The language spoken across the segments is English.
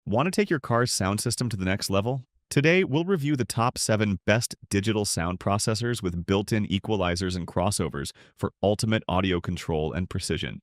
Want to take your car's sound system to the next level? Today, we'll review the top 7 best digital sound processors with built-in equalizers and crossovers for ultimate audio control and precision.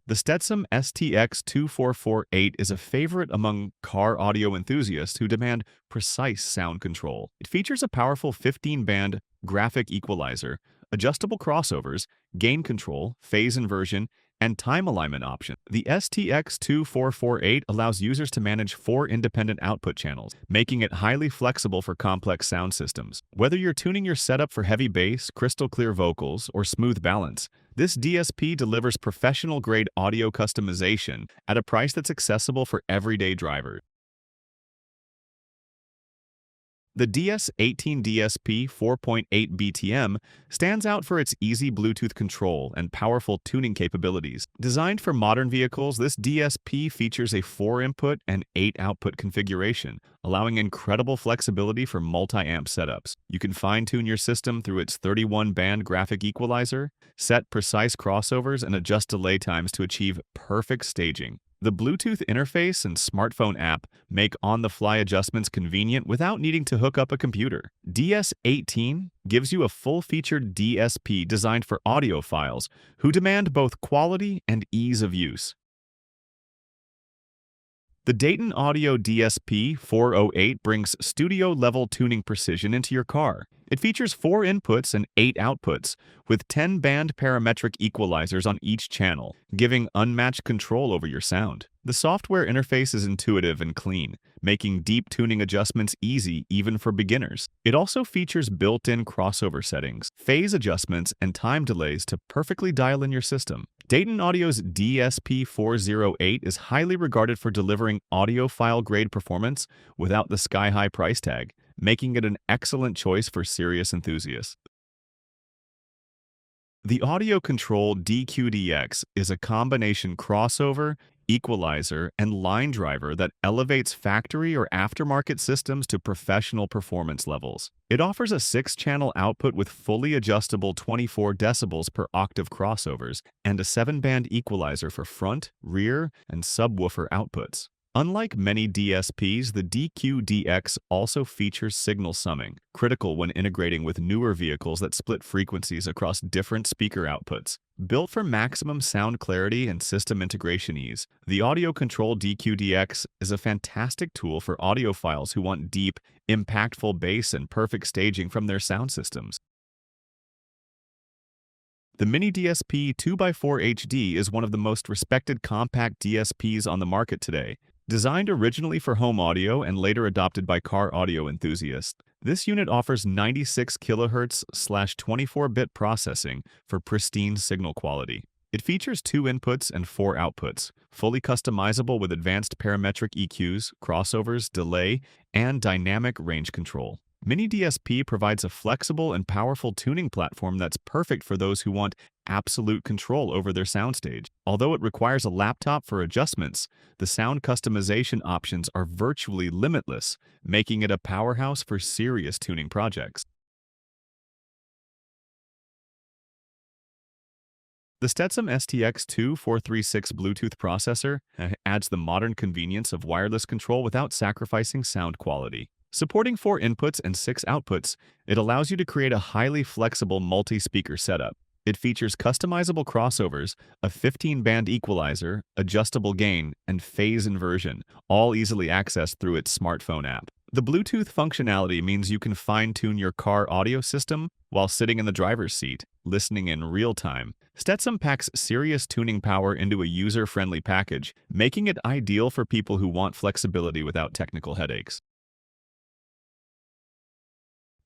The STETSOM STX2448 is a favorite among car audio enthusiasts who demand precise sound control. It features a powerful 15-band graphic equalizer, adjustable crossovers, gain control, phase inversion, and time alignment options. The STX2448 allows users to manage 4 independent output channels, making it highly flexible for complex sound systems. Whether you're tuning your setup for heavy bass, crystal clear vocals, or smooth balance, this DSP delivers professional-grade audio customization at a price that's accessible for everyday drivers. The DS18 DSP 4.8 BTM stands out for its easy Bluetooth control and powerful tuning capabilities. Designed for modern vehicles, this DSP features a 4-input and 8-output configuration, allowing incredible flexibility for multi-amp setups. You can fine-tune your system through its 31-band graphic equalizer, set precise crossovers, and adjust delay times to achieve perfect staging. The Bluetooth interface and smartphone app make on-the-fly adjustments convenient without needing to hook up a computer. DS18 gives you a full-featured DSP designed for audiophiles who demand both quality and ease of use. The DAYTON Audio DSP 408 brings studio-level tuning precision into your car. It features 4 inputs and 8 outputs, with 10-band parametric equalizers on each channel, giving unmatched control over your sound. The software interface is intuitive and clean, making deep tuning adjustments easy even for beginners. It also features built-in crossover settings, phase adjustments, and time delays to perfectly dial in your system. DAYTON Audio's DSP 408 is highly regarded for delivering audiophile-grade performance without the sky-high price tag, making it an excellent choice for serious enthusiasts. The AUDIOCONTROL DQDX is a combination crossover, equalizer, and line driver that elevates factory or aftermarket systems to professional performance levels. It offers a 6-channel output with fully adjustable 24 decibels per octave crossovers and a 7-band equalizer for front, rear, and subwoofer outputs. Unlike many DSPs, the DQDX also features signal summing, critical when integrating with newer vehicles that split frequencies across different speaker outputs. Built for maximum sound clarity and system integration ease, the AUDIOCONTROL DQDX is a fantastic tool for audiophiles who want deep, impactful bass and perfect staging from their sound systems. The MINIDSP 2x4 HD is one of the most respected compact DSPs on the market today. Designed originally for home audio and later adopted by car audio enthusiasts, this unit offers 96 kHz/24-bit processing for pristine signal quality. It features 2 inputs and 4 outputs, fully customizable with advanced parametric EQs, crossovers, delay, and dynamic range control. MINIDSP provides a flexible and powerful tuning platform that's perfect for those who want absolute control over their soundstage. Although it requires a laptop for adjustments, the sound customization options are virtually limitless, making it a powerhouse for serious tuning projects. The STETSOM STX2436 Bluetooth processor adds the modern convenience of wireless control without sacrificing sound quality. Supporting 4 inputs and 6 outputs, it allows you to create a highly flexible multi-speaker setup. It features customizable crossovers, a 15-band equalizer, adjustable gain, and phase inversion, all easily accessed through its smartphone app. The Bluetooth functionality means you can fine-tune your car audio system while sitting in the driver's seat, listening in real time. STETSOM packs serious tuning power into a user-friendly package, making it ideal for people who want flexibility without technical headaches.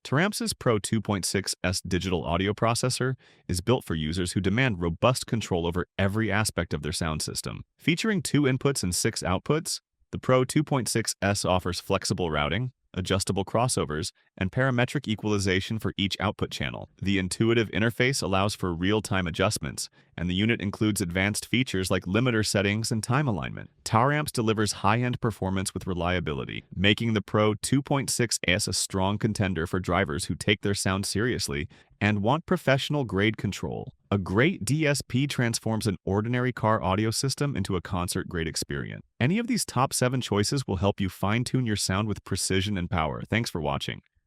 TARAMPS' Pro 2.6S digital audio processor is built for users who demand robust control over every aspect of their sound system. Featuring 2 inputs and 6 outputs, the Pro 2.6S offers flexible routing, adjustable crossovers, and parametric equalization for each output channel. The intuitive interface allows for real-time adjustments, and the unit includes advanced features like limiter settings and time alignment. TARAMPS delivers high-end performance with reliability, making the Pro 2.6S a strong contender for drivers who take their sound seriously and want professional-grade control. A great DSP transforms an ordinary car audio system into a concert-grade experience. Any of these top 7 choices will help you fine-tune your sound with precision and power. Thanks for watching.